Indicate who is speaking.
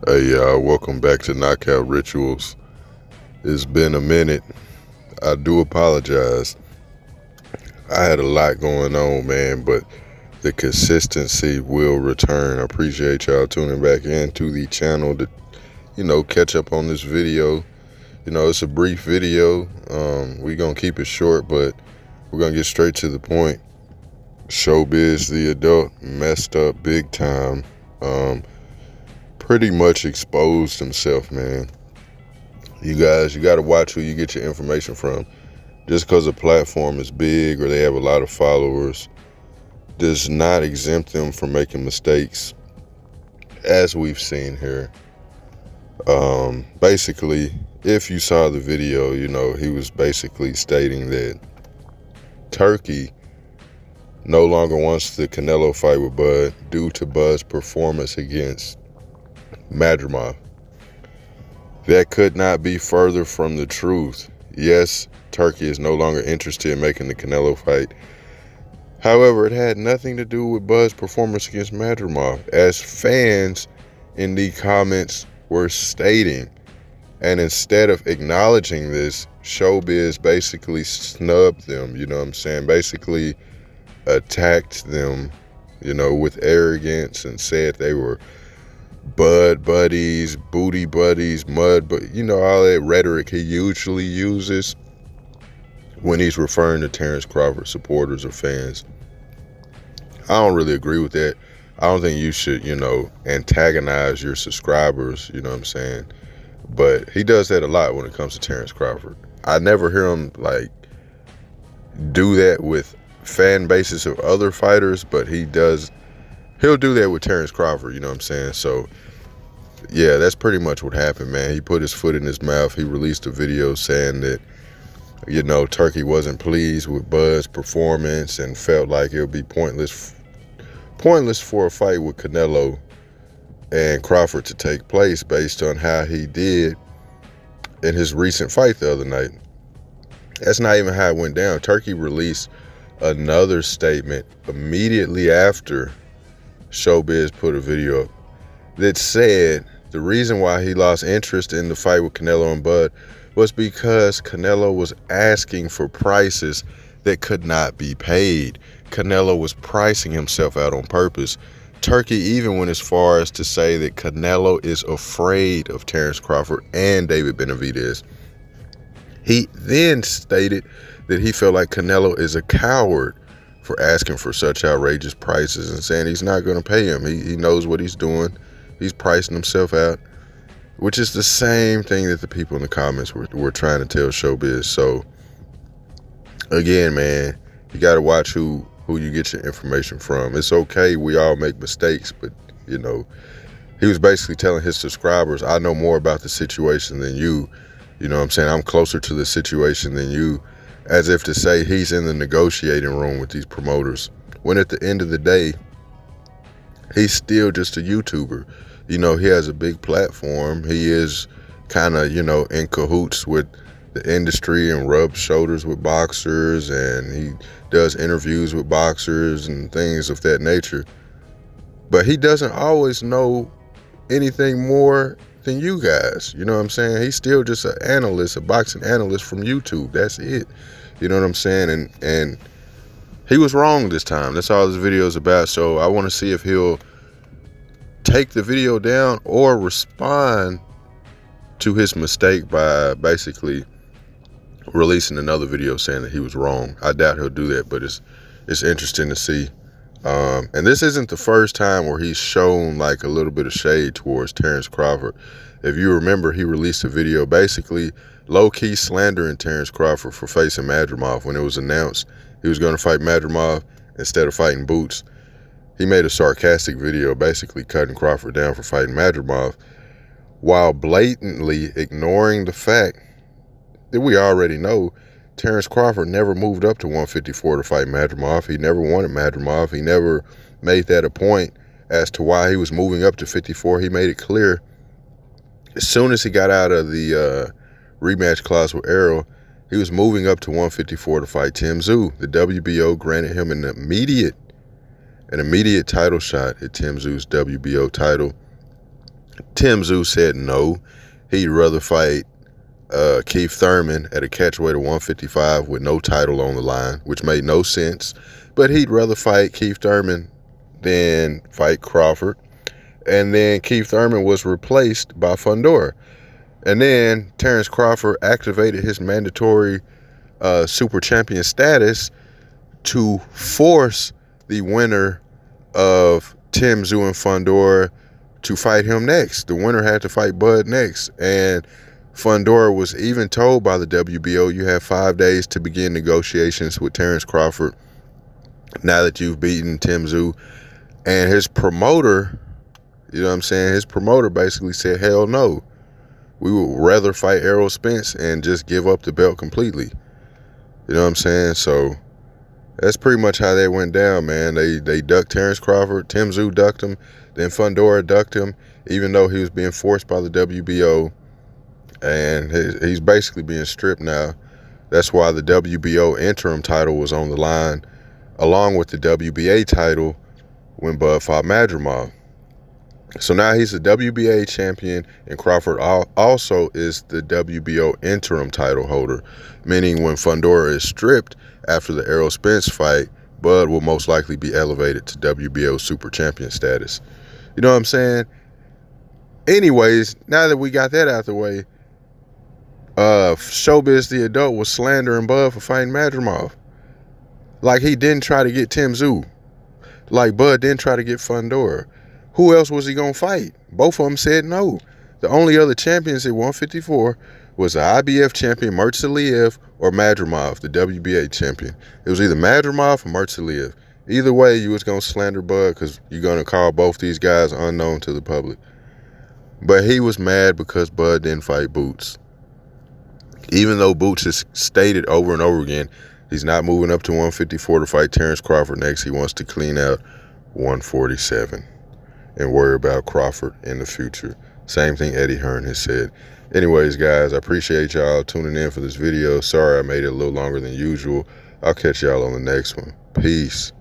Speaker 1: Hey y'all, welcome back to Knockout Rituals. It's been a minute. I do apologize. I had a lot going on, man, but the consistency will return. I appreciate y'all tuning back into the channel to, catch up on this video. It's a brief video. We're going to keep it short, but we're going to get straight to the point. ShowBizz, the adult, messed up big time. Pretty much exposed himself, man. You guys, you got to watch who you get your information from. Just because a platform is big or they have a lot of followers does not exempt them from making mistakes, as we've seen here. Basically, if you saw the video, he was basically stating that Turki no longer wants the Canelo fight with Bud due to Bud's performance against Madrimov. That could not be further from the truth. Yes, Turki is no longer interested in making the Canelo fight. However, it had nothing to do with Bud's performance against Madrimov, as fans in the comments were stating. And instead of acknowledging this, ShowBizz basically snubbed them, basically attacked them, with arrogance and said they were Bud buddies, booty buddies, mud, but all that rhetoric he usually uses when he's referring to Terrence Crawford supporters or fans. I don't really agree with that. I don't think you should, antagonize your subscribers, But he does that a lot when it comes to Terrence Crawford. I never hear him do that with fan bases of other fighters, but he'll do that with Terrence Crawford, So, yeah, that's pretty much what happened, man. He put his foot in his mouth. He released a video saying that, Turki wasn't pleased with Bud's performance and felt like it would be pointless for a fight with Canelo and Crawford to take place based on how he did in his recent fight the other night. That's not even how it went down. Turki released another statement immediately after ShowBizz put a video up that said the reason why he lost interest in the fight with Canelo and Bud was because Canelo was asking for prices that could not be paid. Canelo was pricing himself out on purpose. Turki even went as far as to say that Canelo is afraid of Terrence Crawford and David Benavidez. He then stated that he felt like Canelo is a coward for asking for such outrageous prices and saying he's not going to pay him. He knows what he's doing. He's pricing himself out, which is the same thing that the people in the comments were trying to tell ShowBizz. So, again, man, you got to watch who you get your information from. It's okay, we all make mistakes, but, he was basically telling his subscribers, I know more about the situation than you. I'm closer to the situation than you, as if to say he's in the negotiating room with these promoters, when at the end of the day, he's still just a YouTuber. He has a big platform. He is kind of, in cahoots with the industry and rubs shoulders with boxers, and he does interviews with boxers and things of that nature. But he doesn't always know anything more than you guys. He's still just an analyst, a boxing analyst from YouTube. That's it. And he was wrong this time. That's all this video is about. So I want to see if he'll take the video down or respond to his mistake by basically releasing another video saying that he was wrong. I doubt he'll do that, but it's interesting to see. And this isn't the first time where he's shown a little bit of shade towards Terrence Crawford. If you remember, he released a video basically low-key slandering Terrence Crawford for facing Madrimov when it was announced he was going to fight Madrimov instead of fighting Boots. He made a sarcastic video basically cutting Crawford down for fighting Madrimov while blatantly ignoring the fact that we already know Terrence Crawford never moved up to 154 to fight Madrimov. He never wanted Madrimov. He never made that a point as to why he was moving up to 54. He made it clear as soon as he got out of the rematch clause with Errol, he was moving up to 154 to fight Tim Tszyu. The WBO granted him an immediate title shot at Tim Tszyu's WBO title. Tim Tszyu said no. He'd rather fight Keith Thurman at a catchweight of 155 with no title on the line, which made no sense. But he'd rather fight Keith Thurman than fight Crawford. And then Keith Thurman was replaced by Fundora. And then Terrence Crawford activated his mandatory super champion status to force the winner of Tim Tszyu and Fundora to fight him next. The winner had to fight Bud next. And Fundora was even told by the WBO, you have 5 days to begin negotiations with Terrence Crawford now that you've beaten Tim Tszyu. And his promoter, you know what I'm saying, his promoter basically said, hell no. We would rather fight Errol Spence and just give up the belt completely. You know what I'm saying? So that's pretty much how that went down, man. They ducked Terrence Crawford. Tim Tszyu ducked him. Then Fundora ducked him, even though he was being forced by the WBO. And he's basically being stripped now. That's why the WBO interim title was on the line, along with the WBA title when Bud fought Madrimov. So now he's the WBA champion, and Crawford also is the WBO interim title holder, meaning when Fundora is stripped after the Errol Spence fight, Bud will most likely be elevated to WBO super champion status. You know what I'm saying? Anyways, now that we got that out the way, ShowBizz the adult was slandering Bud for fighting Madrimov. Like he didn't try to get Tim Tszyu. Like Bud didn't try to get Fundora. Who else was he going to fight? Both of them said no. The only other champions at 154 was the IBF champion Mertzaliev or Madrimov, the WBA champion. It was either Madrimov or Mertzaliev. Either way, you was going to slander Bud because you're going to call both these guys unknown to the public. But he was mad because Bud didn't fight Boots. Even though Boots has stated over and over again, he's not moving up to 154 to fight Terrence Crawford next. He wants to clean out 147 and worry about Crawford in the future. Same thing Eddie Hearn has said. Anyways, guys, I appreciate y'all tuning in for this video. Sorry I made it a little longer than usual. I'll catch y'all on the next one. Peace.